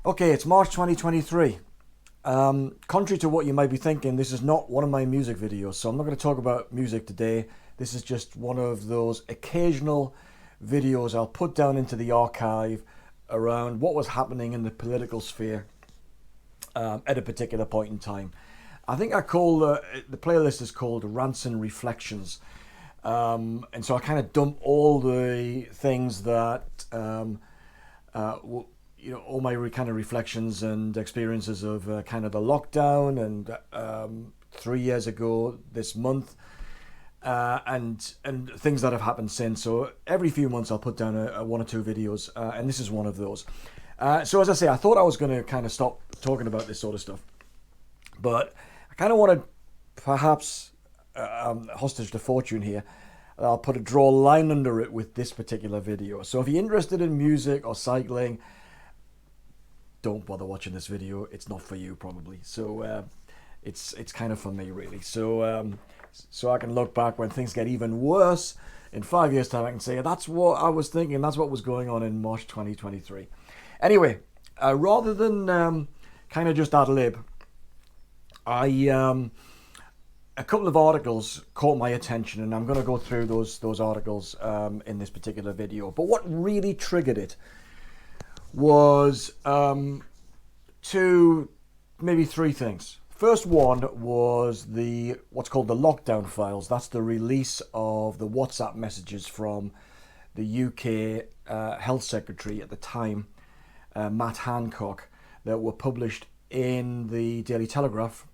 Okay, it's March 2023. Contrary to what you might be thinking, this is not one of my music videos, so I'm not going to talk about music today. This is just one of those occasional videos I'll put down into the archive around what was happening in the political sphere at a particular point in time. I think I call the playlist is called Rants and Reflections. And so I kind of dump all the things that all my kind of reflections and experiences of kind of the lockdown and 3 years ago this month, and things that have happened since. So every few months I'll put down a one or two videos, and this is one of those. So as I say, I thought I was going to kind of stop talking about this sort of stuff, but I kind of wanted, perhaps hostage to fortune here, I'll draw a line under it with this particular video. So if you're interested in music or cycling, don't bother watching this video. It's not for you, probably. So it's kind of for me, really. So so I can look back when things get even worse in 5 years' time. I can say that's what I was thinking. That's what was going on in March 2023. Anyway, rather than kind of just ad lib, a couple of articles caught my attention, and I'm going to go through those articles in this particular video. But what really triggered it was maybe three things. First one was what's called the lockdown files. That's the release of the WhatsApp messages from the UK Health Secretary at the time, Matt Hancock, that were published in the Daily Telegraph,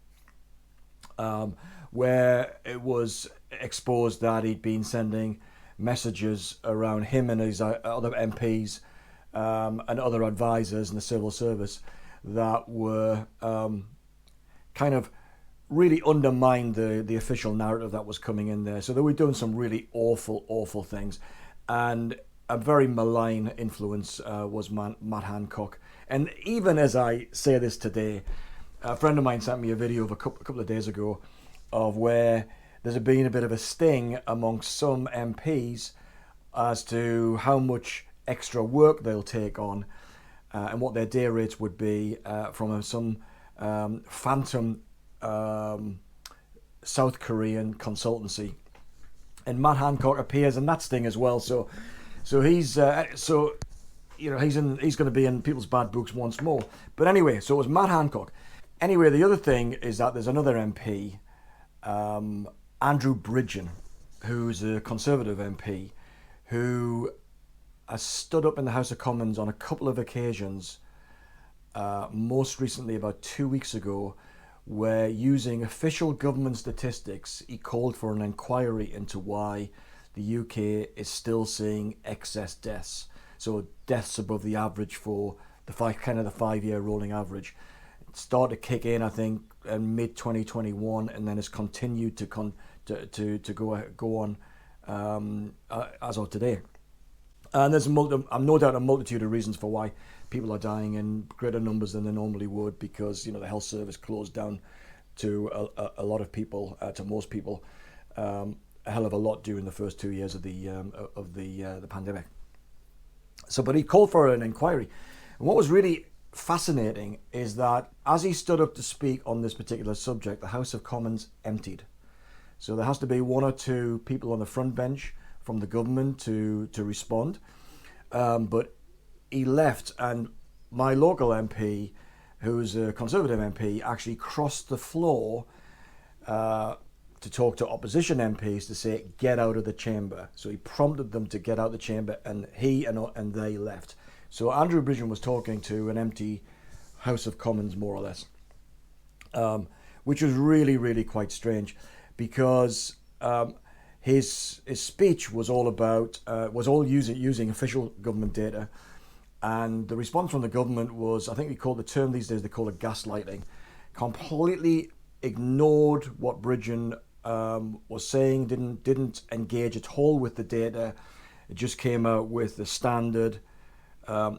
where it was exposed that he'd been sending messages around him and his other MPs and other advisors in the civil service that were kind of really undermined the official narrative that was coming in there. So they were doing some really awful things, and a very malign influence was Matt Hancock. And even as I say this today, a friend of mine sent me a video of a couple of days ago of where there's been a bit of a sting amongst some MPs as to how much extra work they'll take on and what their day rates would be from some phantom South Korean consultancy. And Matt Hancock appears in that sting as well. So he's he's going to be in people's bad books once more. But anyway, so it was Matt Hancock. Anyway, the other thing is that there's another MP, Andrew Bridgen, who's a Conservative MP, who has stood up in the House of Commons on a couple of occasions, most recently about 2 weeks ago, where, using official government statistics, he called for an inquiry into why the UK is still seeing excess deaths. So deaths above the average for the 5-year rolling average. It started to kick in, I think, in mid 2021, and then has continued to go on as of today. And there's no doubt a multitude of reasons for why people are dying in greater numbers than they normally would, because the health service closed down to a lot of people, to most people, a hell of a lot during the first 2 years of the pandemic. So, but he called for an inquiry, and what was really fascinating is that as he stood up to speak on this particular subject, the House of Commons emptied. So there has to be one or two people on the front bench from the government to respond, but he left, and my local MP, who's a Conservative MP, actually crossed the floor to talk to opposition MPs to say, get out of the chamber. So he prompted them to get out of the chamber, and he and they left. So Andrew Bridgen was talking to an empty House of Commons, more or less, which was really quite strange, because his speech was all about using official government data, and the response from the government was, I think we call the term these days, they call it gaslighting. Completely ignored what Bridgen was saying, didn't engage at all with the data. It just came out with the standard,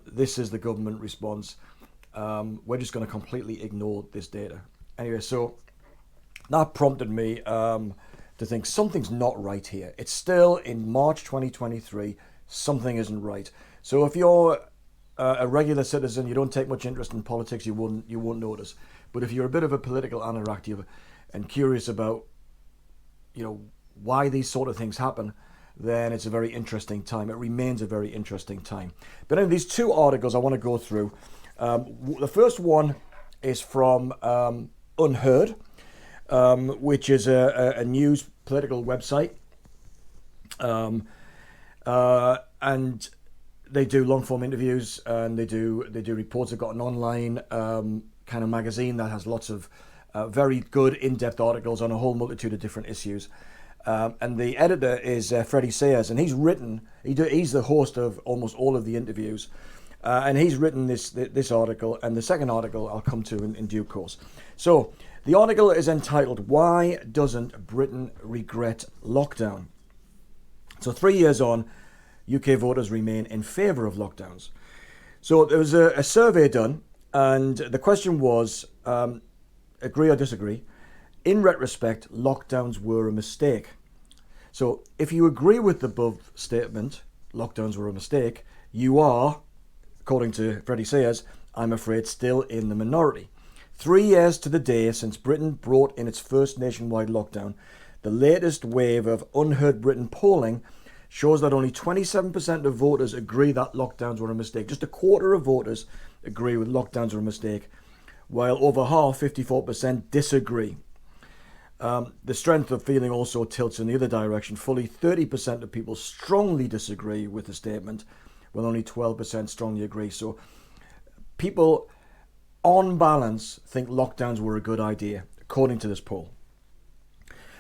this is the government response. We're just going to completely ignore this data. Anyway, so that prompted me to think something's not right here. It's still in March 2023. Something isn't right. So if you're a regular citizen, you don't take much interest in politics, you won't notice. But if you're a bit of a political anorak and curious about, why these sort of things happen, then it's a very interesting time. It remains a very interesting time. But in these two articles I want to go through. The first one is from Unheard, which is a news political website. And they do long form interviews, and they do reports. They've got an online kind of magazine that has lots of very good in-depth articles on a whole multitude of different issues. And the editor is Freddie Sayers, and he's the host of almost all of the interviews. And he's written this article, and the second article I'll come to in due course. So the article is entitled, "Why Doesn't Britain Regret Lockdown?" So 3 years on, UK voters remain in favour of lockdowns. So there was a survey done, and the question was, agree or disagree? In retrospect, lockdowns were a mistake. So if you agree with the above statement, lockdowns were a mistake, you are, according to Freddie Sayers, I'm afraid, still in the minority. 3 years to the day since Britain brought in its first nationwide lockdown, the latest wave of Unheard Britain polling shows that only 27% of voters agree that lockdowns were a mistake. Just a quarter of voters agree with lockdowns were a mistake, while over half, 54%, disagree. The strength of feeling also tilts in the other direction. Fully 30% of people strongly disagree with the statement, while only 12% strongly agree. So people, on balance, think lockdowns were a good idea, according to this poll.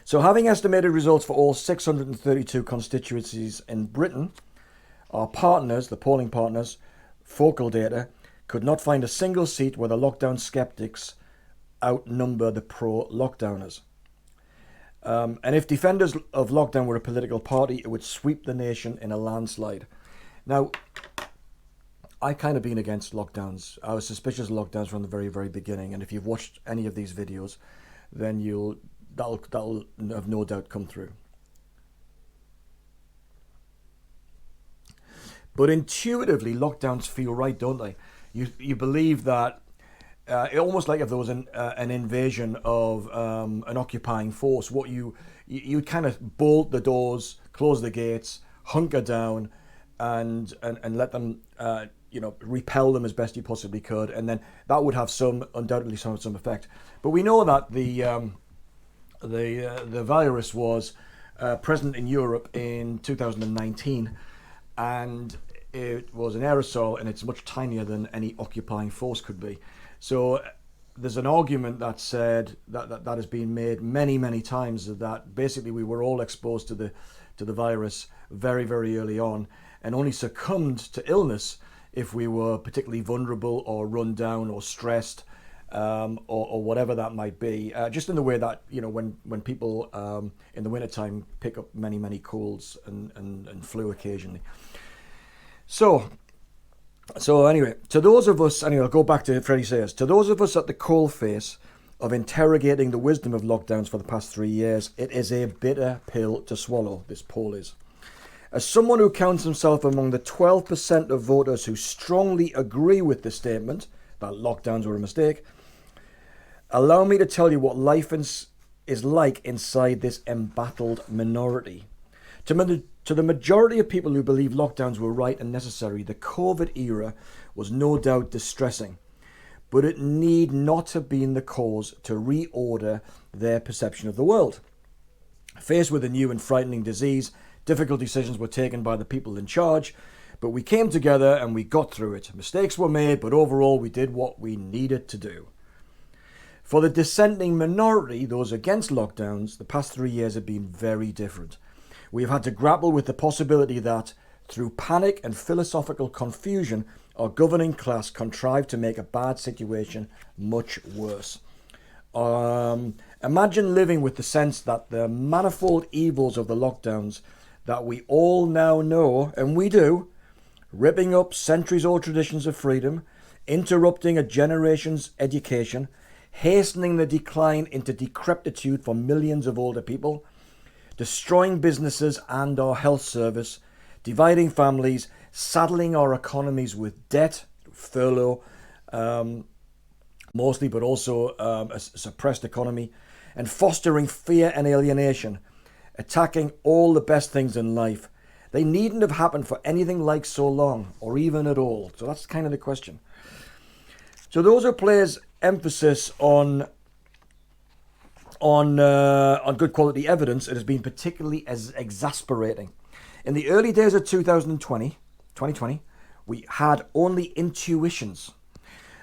So having estimated results for all 632 constituencies in Britain, our partners, the polling partners, Focal Data, could not find a single seat where the lockdown skeptics outnumber the pro-lockdowners. And if defenders of lockdown were a political party, it would sweep the nation in a landslide. Now, I kind of been against lockdowns. I was suspicious of lockdowns from the very, very beginning. And if you've watched any of these videos, then that'll have no doubt come through. But intuitively, lockdowns feel right, don't they? You believe that almost like if there was an invasion of an occupying force, what you kind of bolt the doors, close the gates, hunker down, and let them repel them as best you possibly could, and then that would have undoubtedly some effect. But we know that the virus was present in Europe in 2019, and it was an aerosol, and it's much tinier than any occupying force could be. So there's an argument that said that has been made many times, that basically we were all exposed to the virus very, very early on, and only succumbed to illness if we were particularly vulnerable or run down or stressed, or whatever that might be. Just in the way that, when people in the wintertime pick up many colds and flu occasionally. So anyway, to those of us, I'll go back to Freddie Sayers, to those of us at the coalface of interrogating the wisdom of lockdowns for the past 3 years, it is a bitter pill to swallow, this poll is. As someone who counts himself among the 12% of voters who strongly agree with the statement that lockdowns were a mistake, allow me to tell you what life is like inside this embattled minority. To the majority of people who believe lockdowns were right and necessary, the COVID era was no doubt distressing, but it need not have been the cause to reorder their perception of the world. Faced with a new and frightening disease, difficult decisions were taken by the people in charge, but we came together and we got through it. Mistakes were made, but overall we did what we needed to do. For the dissenting minority, those against lockdowns, the past 3 years have been very different. We have had to grapple with the possibility that, through panic and philosophical confusion, our governing class contrived to make a bad situation much worse. Imagine living with the sense that the manifold evils of the lockdowns that we all now know, and we do, ripping up centuries-old traditions of freedom, interrupting a generation's education, hastening the decline into decrepitude for millions of older people, destroying businesses and our health service, dividing families, saddling our economies with debt, furlough, mostly, but also a suppressed economy, and fostering fear and alienation, attacking all the best things in life. They needn't have happened for anything like so long, or even at all. So that's kind of the question. So those who place emphasis on good quality evidence, it has been particularly as exasperating. In the early days of 2020, we had only intuitions.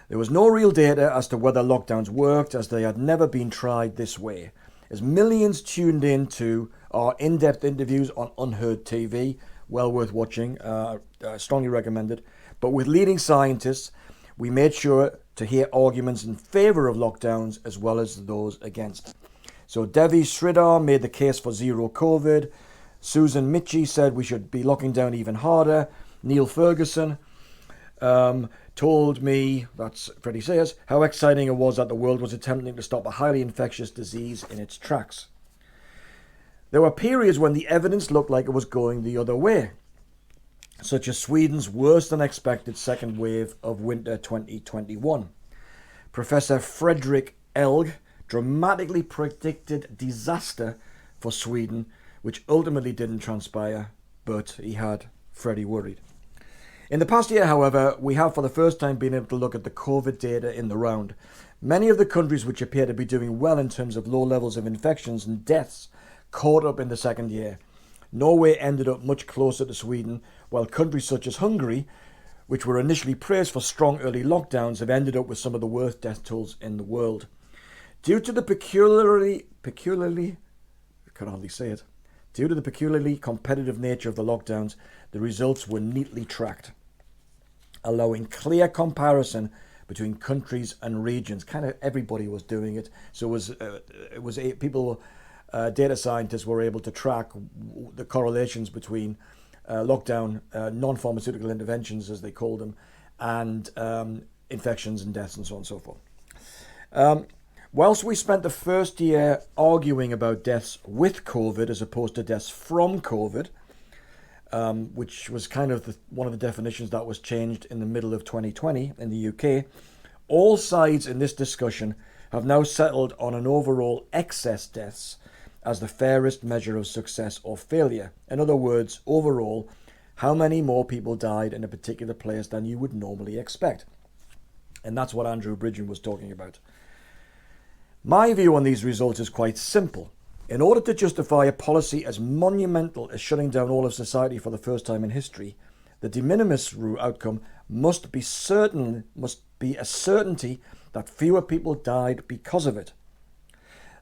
There was no real data as to whether lockdowns worked, as they had never been tried this way. As millions tuned in to our in-depth interviews on Unheard TV, well worth watching, strongly recommended. But with leading scientists, we made sure to hear arguments in favour of lockdowns as well as those against. So Devi Sridhar made the case for zero COVID. Susan Michie said we should be locking down even harder. Neil Ferguson told me, that's Freddie Sayers, how exciting it was that the world was attempting to stop a highly infectious disease in its tracks. There were periods when the evidence looked like it was going the other way, such as Sweden's worse than expected second wave of winter 2021. Professor Fredrik Elg dramatically predicted disaster for Sweden, which ultimately didn't transpire, but he had Freddie worried. In the past year, however, we have for the first time been able to look at the COVID data in the round. Many of the countries which appear to be doing well in terms of low levels of infections and deaths caught up in the second year. Norway ended up much closer to Sweden, while countries such as Hungary, which were initially praised for strong early lockdowns, have ended up with some of the worst death tolls in the world. Due to the peculiarly competitive nature of the lockdowns, the results were neatly tracked, allowing clear comparison between countries and regions. Kind of everybody was doing it, so data scientists were able to track the correlations between lockdown, non-pharmaceutical interventions, as they called them, and infections and deaths and so on and so forth. Whilst we spent the first year arguing about deaths with COVID as opposed to deaths from COVID, which was kind of one of the definitions that was changed in the middle of 2020 in the UK, all sides in this discussion have now settled on an overall excess deaths as the fairest measure of success or failure. In other words, overall, how many more people died in a particular place than you would normally expect. And that's what Andrew Bridgen was talking about. My view on these results is quite simple. In order to justify a policy as monumental as shutting down all of society for the first time in history, the de minimis outcome must be a certainty that fewer people died because of it.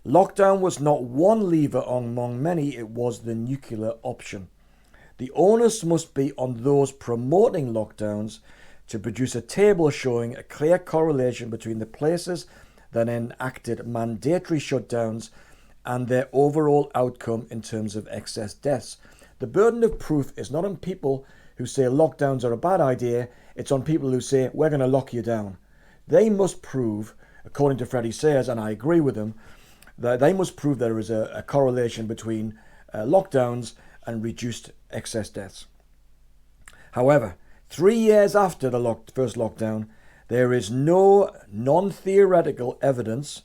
Lockdown was not one lever among many, it was the nuclear option. The onus must be on those promoting lockdowns to produce a table showing a clear correlation between the places that enacted mandatory shutdowns and their overall outcome in terms of excess deaths. The burden of proof is not on people who say lockdowns are a bad idea, it's on people who say we're going to lock you down. They must prove, according to Freddie Sayers, and I agree with him, that they must prove there is a correlation between lockdowns and reduced excess deaths. However, 3 years after the first lockdown, there is no non-theoretical evidence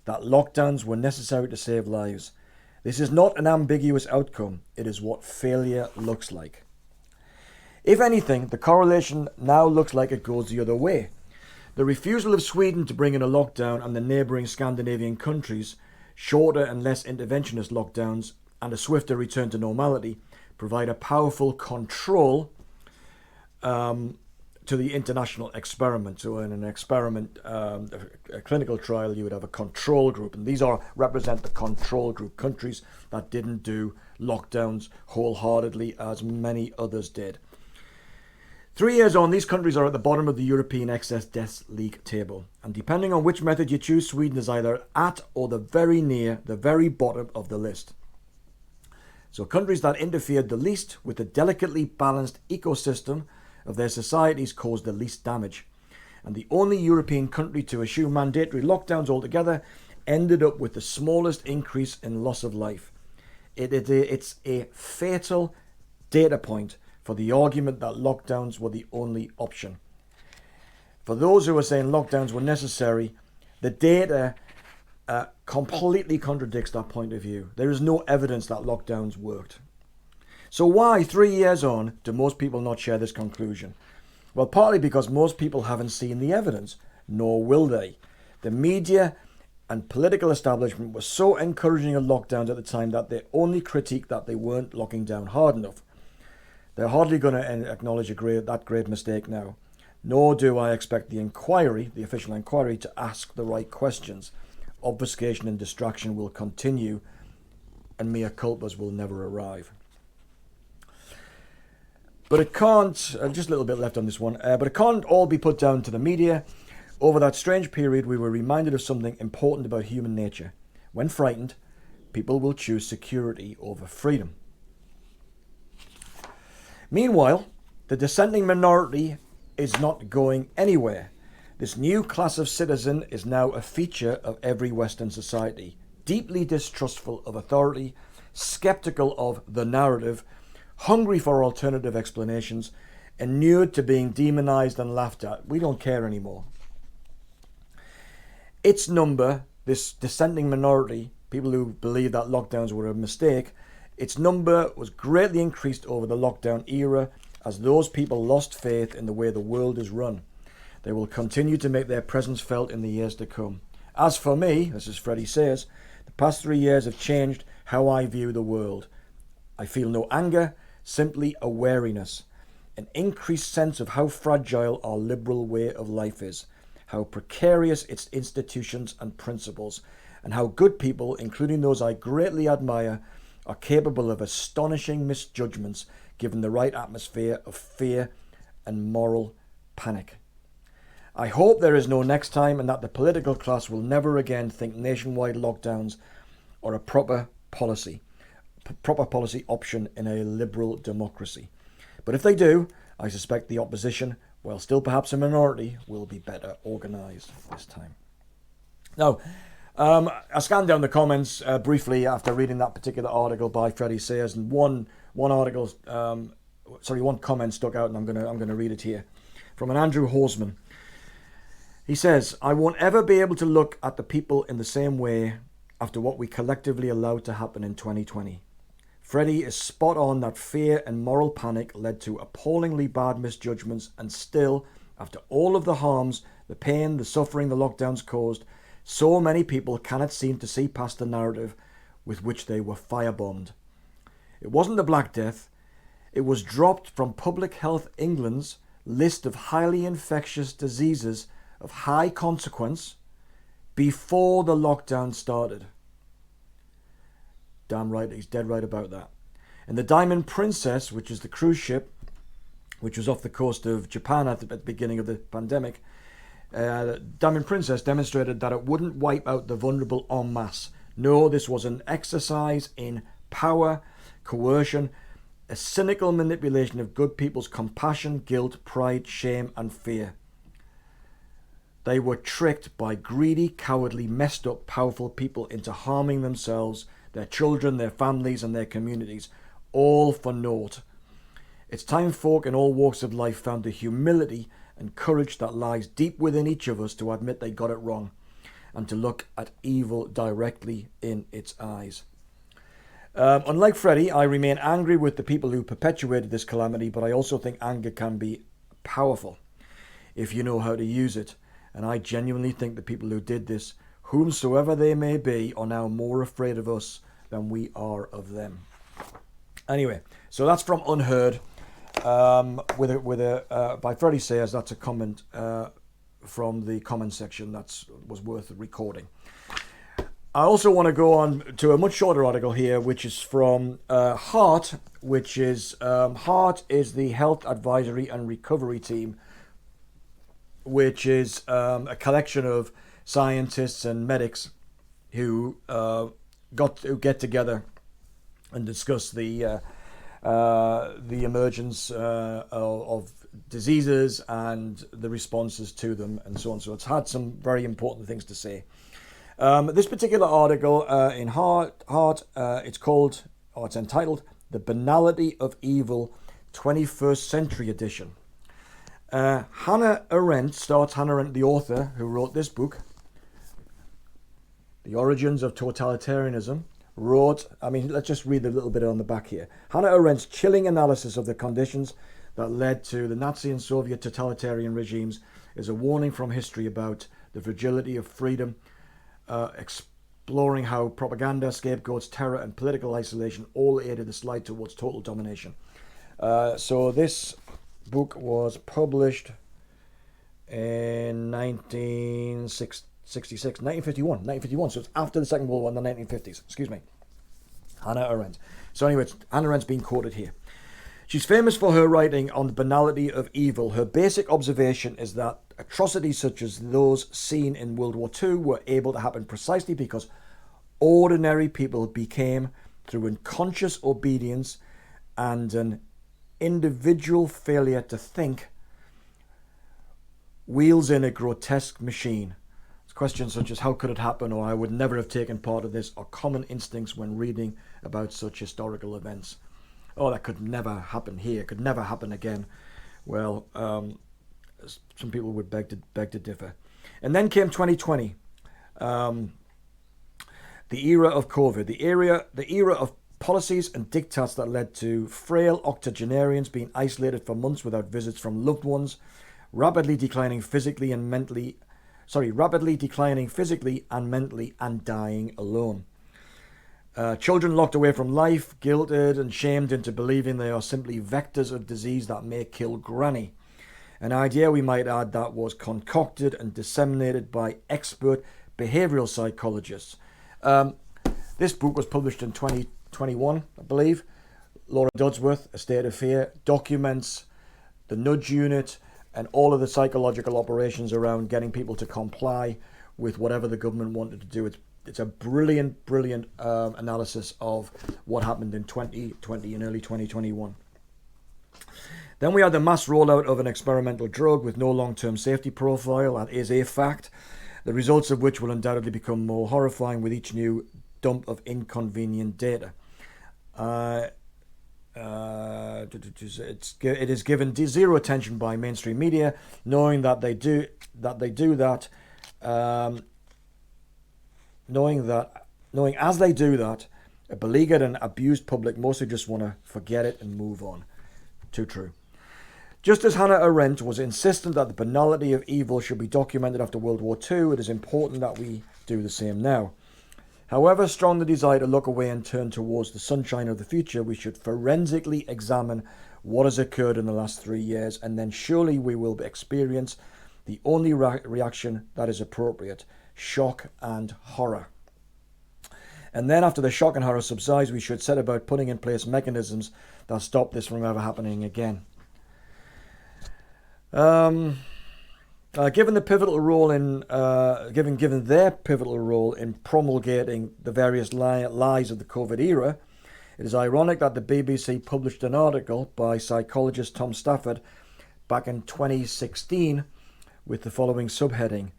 that lockdowns were necessary to save lives. This is not an ambiguous outcome. It is what failure looks like. If anything, the correlation now looks like it goes the other way. The refusal of Sweden to bring in a lockdown and the neighbouring Scandinavian countries, shorter and less interventionist lockdowns, and a swifter return to normality provide a powerful control to the international experiment. So in an experiment, a clinical trial, you would have a control group, and these represent the control group, countries that didn't do lockdowns wholeheartedly as many others did. 3 years on, these countries are at the bottom of the European excess deaths league table, and depending on which method you choose, Sweden is either at or the very near the very bottom of the list. So countries that interfered the least with the delicately balanced ecosystem of their societies caused the least damage. And the only European country to eschew mandatory lockdowns altogether ended up with the smallest increase in loss of life. It's a fatal data point for the argument that lockdowns were the only option. For those who are saying lockdowns were necessary, the data completely contradicts that point of view. There is no evidence that lockdowns worked. So why, 3 years on, do most people not share this conclusion? Well, partly because most people haven't seen the evidence, nor will they. The media and political establishment were so encouraging of lockdowns at the time that they only critique that they weren't locking down hard enough. They're hardly going to acknowledge that great mistake now. Nor do I expect the official inquiry, to ask the right questions. Obfuscation and distraction will continue, and mea culpas will never arrive. But it can't, just a little bit left on this one, but it can't all be put down to the media. Over that strange period, we were reminded of something important about human nature. When frightened, people will choose security over freedom. Meanwhile, the dissenting minority is not going anywhere. This new class of citizen is now a feature of every Western society, deeply distrustful of authority, skeptical of the narrative, hungry for alternative explanations, inured to being demonized and laughed at. We don't care anymore. Its number, this dissenting minority, people who believe that lockdowns were a mistake, its number was greatly increased over the lockdown era as those people lost faith in the way the world is run. They will continue to make their presence felt in the years to come. As for me, this is Freddie says, the past 3 years have changed how I view the world. I feel no anger, simply a wariness, an increased sense of how fragile our liberal way of life is, how precarious its institutions and principles, and how good people, including those I greatly admire, are capable of astonishing misjudgments given the right atmosphere of fear and moral panic. I hope there is no next time, and that the political class will never again think nationwide lockdowns are a proper policy option in a liberal democracy. But if they do, I suspect the opposition, while still perhaps a minority, will be better organised this time. Now, I scanned down the comments briefly after reading that particular article by Freddie Sayers, and one comment stuck out, and I'm going to read it here from an Andrew Horsman. He says, "I won't ever be able to look at the people in the same way after what we collectively allowed to happen in 2020. Freddie is spot on that fear and moral panic led to appallingly bad misjudgments, and still, after all of the harms, the pain, the suffering the lockdowns caused, so many people cannot seem to see past the narrative with which they were firebombed. It wasn't the Black Death. It was dropped from Public Health England's list of highly infectious diseases of high consequence before the lockdown started." Damn right, he's dead right about that. And the Diamond Princess, which is the cruise ship, which was off the coast of Japan at the beginning of the pandemic, Diamond Princess demonstrated that it wouldn't wipe out the vulnerable en masse. No, this was an exercise in power, coercion, a cynical manipulation of good people's compassion, guilt, pride, shame, and fear. They were tricked by greedy, cowardly, messed up, powerful people into harming themselves, their children, their families, and their communities, all for naught. It's time folk in all walks of life found the humility and courage that lies deep within each of us to admit they got it wrong and to look at evil directly in its eyes. Unlike Freddie, I remain angry with the people who perpetuated this calamity, but I also think anger can be powerful if you know how to use it. And I genuinely think the people who did this, whomsoever they may be, are now more afraid of us than we are of them. Anyway, so that's from Unheard, by Freddie Sayers. That's a comment from the comment section that was worth recording. I also want to go on to a much shorter article here, which is from HEART, which is HEART is the Health Advisory and Recovery Team, which is a collection of scientists and medics who get together and discuss the emergence of diseases and the responses to them, and so on. So it's had some very important things to say. This particular article in HEART, it's entitled "The Banality of Evil, 21st Century Edition." Hannah Arendt starts, Hannah Arendt, the author who wrote this book, The Origins of Totalitarianism, wrote, let's just read a little bit on the back here. Hannah Arendt's chilling analysis of the conditions that led to the Nazi and Soviet totalitarian regimes is a warning from history about the fragility of freedom, exploring how propaganda, scapegoats, terror, and political isolation all aided the slide towards total domination. So this book was published in 1951, so it's after the Second World War in the 1950s, excuse me. Hannah Arendt. So anyway, Hannah Arendt's being quoted here. She's famous for her writing on the banality of evil. Her basic observation is that atrocities such as those seen in World War II were able to happen precisely because ordinary people became, through unconscious obedience and an individual failure to think, wheels in a grotesque machine. Questions such as how could it happen, or I would never have taken part of this, are common instincts when reading about such historical events. Oh, that could never happen here, could never happen again. Well, some people would beg to differ. And then came 2020, the era of COVID, the era of policies and diktats that led to frail octogenarians being isolated for months without visits from loved ones, rapidly declining physically and mentally, and dying alone. Children locked away from life, guilted and shamed into believing they are simply vectors of disease that may kill granny. An idea, we might add, that was concocted and disseminated by expert behavioural psychologists. This book was published in 2021, I believe. Laura Dodsworth, A State of Fear, documents the nudge unit and all of the psychological operations around getting people to comply with whatever the government wanted to do. It's a brilliant analysis of what happened in 2020 and early 2021. Then we had the mass rollout of an experimental drug with no long-term safety profile. That is a fact. The results of which will undoubtedly become more horrifying with each new dump of inconvenient data. It is given zero attention by mainstream media, knowing as they do that, a beleaguered and abused public mostly just want to forget it and move on. Too true. Just as Hannah Arendt was insistent that the banality of evil should be documented after World War II, it is important that we do the same now. However strong the desire to look away and turn towards the sunshine of the future, we should forensically examine what has occurred in the last 3 years, and then surely we will experience the only reaction that is appropriate: shock and horror. And then after the shock and horror subsides, we should set about putting in place mechanisms that stop this from ever happening again. Given their pivotal role in promulgating the various lies of the COVID era, it is ironic that the BBC published an article by psychologist Tom Stafford back in 2016 with the following subheading: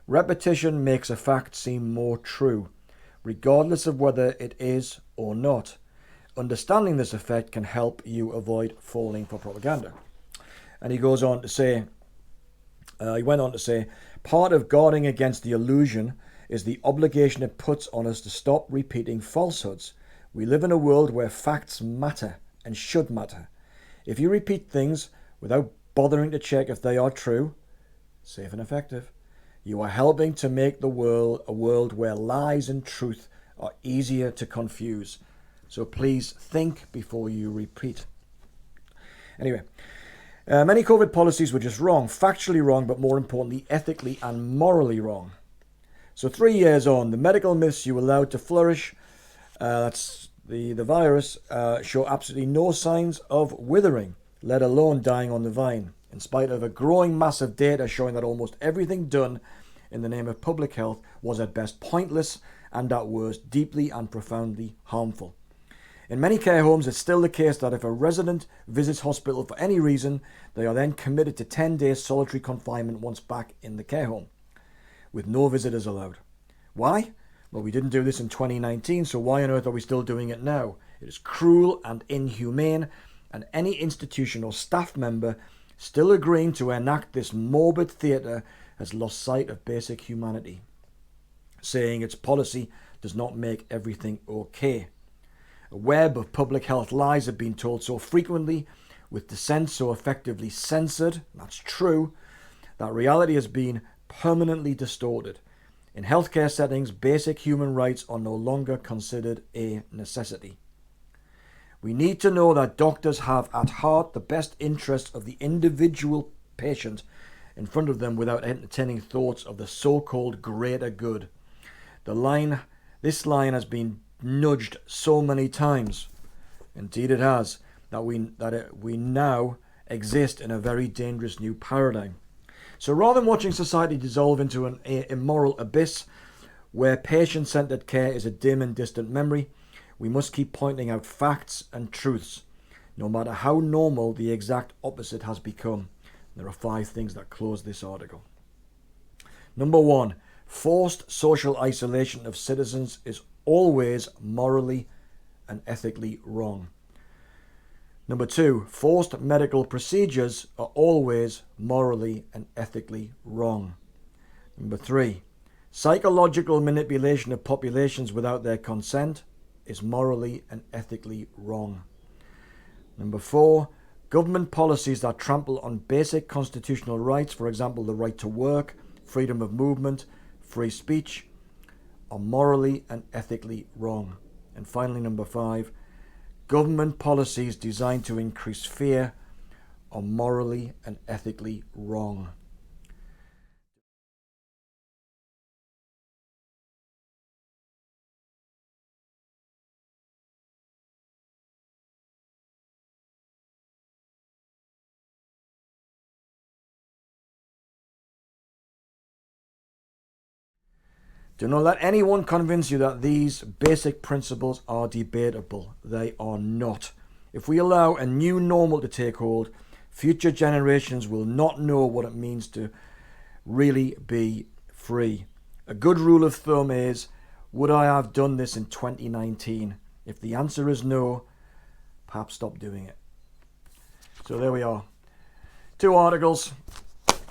"Repetition makes a fact seem more true, regardless of whether it is or not. Understanding this effect can help you avoid falling for propaganda." And he goes on to say, part of guarding against the illusion is the obligation it puts on us to stop repeating falsehoods. We live in a world where facts matter and should matter. If you repeat things without bothering to check if they are true, safe and effective, you are helping to make the world a world where lies and truth are easier to confuse. So please think before you repeat. Anyway, many COVID policies were just wrong, factually wrong, but more importantly, ethically and morally wrong. So 3 years on, the medical myths you allowed to flourish, that's the virus, show absolutely no signs of withering, let alone dying on the vine, in spite of a growing mass of data showing that almost everything done in the name of public health was at best pointless and at worst deeply and profoundly harmful. In many care homes, it's still the case that if a resident visits hospital for any reason, they are then committed to 10 days solitary confinement once back in the care home, with no visitors allowed. Why? Well, we didn't do this in 2019, so why on earth are we still doing it now? It is cruel and inhumane, and any institution or staff member still agreeing to enact this morbid theatre, has lost sight of basic humanity, saying its policy does not make everything okay. A web of public health lies have been told so frequently, with dissent so effectively censored, that's true, that reality has been permanently distorted. In healthcare settings, basic human rights are no longer considered a necessity. We need to know that doctors have at heart the best interests of the individual patient in front of them without entertaining thoughts of the so-called greater good. This line has been nudged so many times, indeed it has, that we now exist in a very dangerous new paradigm. So rather than watching society dissolve into an immoral abyss where patient-centered care is a dim and distant memory, we must keep pointing out facts and truths, no matter how normal the exact opposite has become. There are 5 things that close this article. Number 1, forced social isolation of citizens is always morally and ethically wrong. Number 2, forced medical procedures are always morally and ethically wrong. Number 3, psychological manipulation of populations without their consent is morally and ethically wrong. Number 4, government policies that trample on basic constitutional rights, for example, the right to work, freedom of movement, free speech, are morally and ethically wrong. And finally, number 5, government policies designed to increase fear are morally and ethically wrong. Do not let anyone convince you that these basic principles are debatable. They are not. If we allow a new normal to take hold, future generations will not know what it means to really be free. A good rule of thumb is, would I have done this in 2019? If the answer is no, perhaps stop doing it. So there we are. 2 articles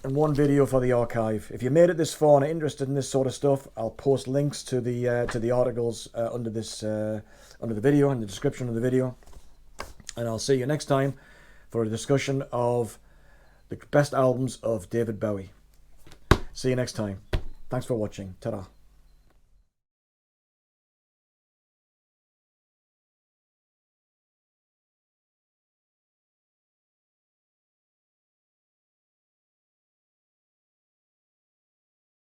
and 1 video for the archive. If you made it this far and are interested in this sort of stuff, I'll post links to the articles under the video, in the description of the video. And I'll see you next time for a discussion of the best albums of David Bowie. See you next time. Thanks for watching. Ta-da.